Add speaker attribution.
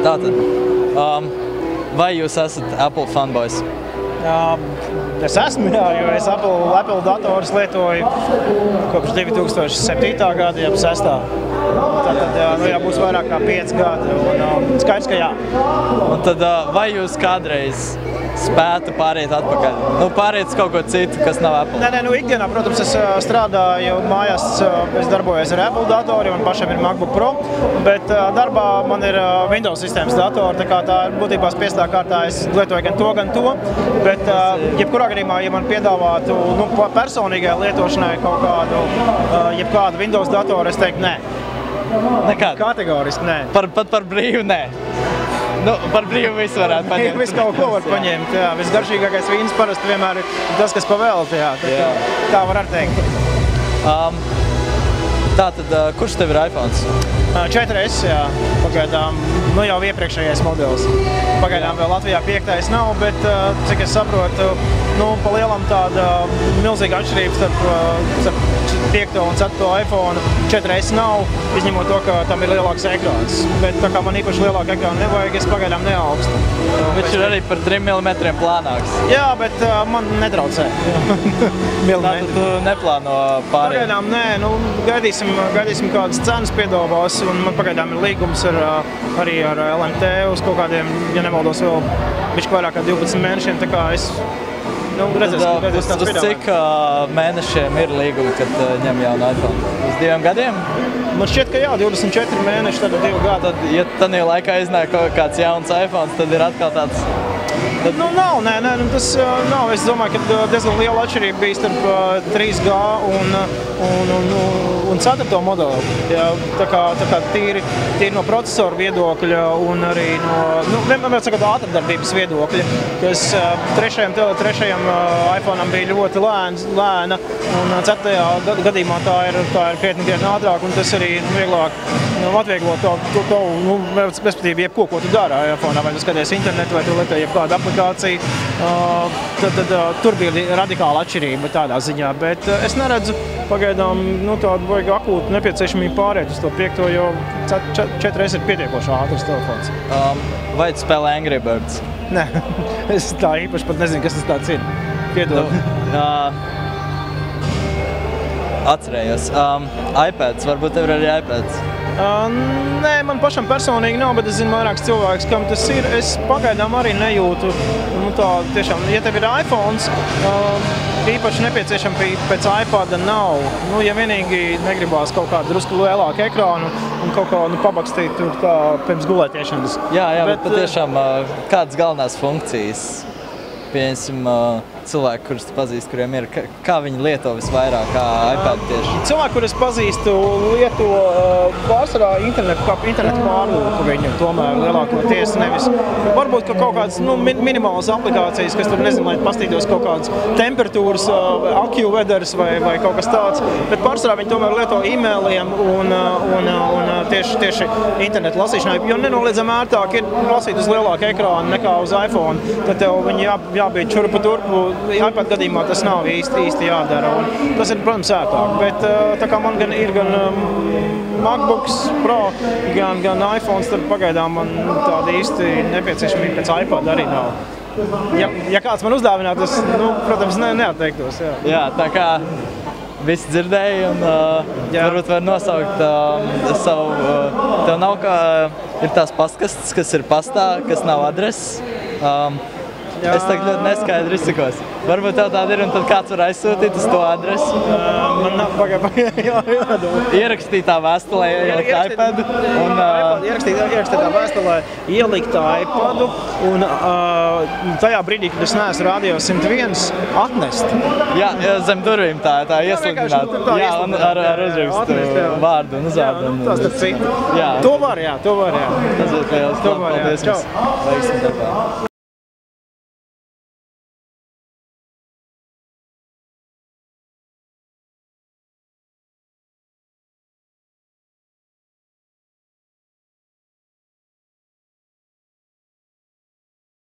Speaker 1: Tātad, vai jūs esat Apple fanboys?
Speaker 2: Es esmu, jā, jo es Apple datorus lietoju kopš 2007. gada, jau 6. Tātad, būs vairāk kā 5 gadi, un skaidrs, ka jā.
Speaker 1: Un tad, vai jūs kādreiz spētu pāriet atpakaļ? Pāriet uz kaut ko citu, kas nav Apple?
Speaker 2: Nē, ikdienā, protams, es strādāju mājās, es darbojos ar Apple datori, un pašam ir MacBook Pro, bet darbā man ir Windows sistēmas datori, tā kā tā būtībā spiestā kārtā es lietoju gan to, bet jebkurā gadījumā, ja man piedāvātu personīgai lietošanai kaut jebkādu Windows datoru, es teiktu nē.
Speaker 1: Nekādu?
Speaker 2: Kategoriski nē.
Speaker 1: Pat par brīvu nē? Par brīvu visu varētu paņemt.
Speaker 2: Visu kaut ko var paņemt, jā. Visgaršīgākais vīns parasti vienmēr ir tas, kas pavēlta, jā. Tā var arī teikt.
Speaker 1: Tātad, kurš tev ir iPhones?
Speaker 2: 4S, jā. Pagaidām, jau iepriekšējais modelis. Pagaidām vēl Latvijā 5. nav, bet, cik es saprotu, pa lielam tāda milzīga atšķirība starp 5. un 4. iPhone 4S nav, izņemot to, ka tam ir lielāks ekrāns. Bet tā kā man īpaši lielāku ekrānu nevajag, es pagaidām neaugstu.
Speaker 1: Viņš ir arī par 3 mm plānāks.
Speaker 2: Jā, bet man netraucē.
Speaker 1: Tātad tu neplāno pārējiem?
Speaker 2: Pagaidām nē, gaidīsim kādas cenas piedāvās, un man pagaidām ir līgums arī ar LMT uz kaut kādiem, ja nemaldos, vēl bišķi vairāk kā 12 mēnešiem, tā kā es redzēs kāds
Speaker 1: uz cik mēnešiem ir līgumi, kad ņem jaunu iPhone? Uz 2 gadiem?
Speaker 2: Man šķiet, ka jā, 24 mēneši, tad 2 gadi.
Speaker 1: Tad, ja tādā laikā iznāk kaut kāds jauns iPhones, tad ir atkal tāds...
Speaker 2: Nav, tas nav. Es domāju, ka diezgan liela atšķirība bija starp 3G un 4. modeli. Jā, tā kā tīri no procesora viedokļa un arī no, vienmēr sakot, ātrdarbības viedokļa, kas 3. iPhone'am bija ļoti lēna, un 4. gadījumā tā ir krietni ātrāk, un tas arī vieglāk atvieglo to respektīvi jebko, ko tu dari iPhone'ā, vai tu skaties internetu, vai tu lieto jebkādu aplikāciju, tad tur bija radikāla atšķirība tādā ziņā, bet es neredzu pagaidām tādu vajag akūtu nepieciešamību pāriet uz to 5, jo 4S ir pietiekoši ātrs telefons.
Speaker 1: Vai tu spēlē Angry Birds?
Speaker 2: Nē, es tā īpaši pat nezinu, kas tas tāds ir. Piedod.
Speaker 1: Atcerējos. iPads, varbūt tev ir arī iPads?
Speaker 2: Nē, man pašam personīgi nav, bet es zinu vairākus cilvēkus, kam tas ir. Es pagaidām arī nejūtu, tiešām, ja tev ir iPhones, īpaši nepieciešama pēc iPada nav. Ja vienīgi negribās kaut kādu drusku lielāku ekrānu un kaut kā pabakstīt tur kā pirms gulētiešanas.
Speaker 1: Jā, bet patiešām kādas galvenās funkcijas? Pieņemsim cilvēki, kurus tu pazīsti, kuriem ir, kā viņi lieto visvairāk, kā iPad tieši?
Speaker 2: Cilvēki, kurus pazīstu, lieto pārsvarā internetu pārlūku viņu tomēr lielākoties, nevis. Varbūt kaut kādas minimālas aplikācijas, kas tur nezinu, lai pastītos kaut kādas temperatūras, AccuWeathers vai kaut kas tāds, bet pārsvarā viņi tomēr lieto e-mailiem un tieši internetu lasīšanai, jo nenoliedzami ērtāk ir lasīt uz lielāku ekrānu nekā uz iPhone, tad tev viņi jābūt čurpu turpu. iPad gadījumā tas nav īsti jādara, un tas ir, protams, ērtāk, bet tā kā man ir gan MacBooks Pro, gan iPhones, tad pagaidām man tāda īsti nepieciešamība pēc iPad arī nav. Ja kāds man uzdāvinātu, tas, protams, neatteiktos.
Speaker 1: Jā, tā kā visi dzirdēja, un varbūt var nosaukt savu, tev nav kā, ir tās pastkastes, kas ir pastā, kas nav adreses. Es tagad ļoti neskaidri izsakos. Varbūt tev tāda ir, un tad kāds var aizsūtīt uz to adresi?
Speaker 2: Man nav jādomā.
Speaker 1: Ierakstītā vēstulē ielikt iPadu.
Speaker 2: Ierakstītā vēstulē ielikt iPadu, un tajā brīdī, kad es neesmu Radio 101, atnest.
Speaker 1: Jā, zem durvīm tā iesludināt. Jā, un ar uzrakstu vārdu un uzvārdu.
Speaker 2: Tas tad citu. To var, jā.
Speaker 1: Tas ir liels. Paldies.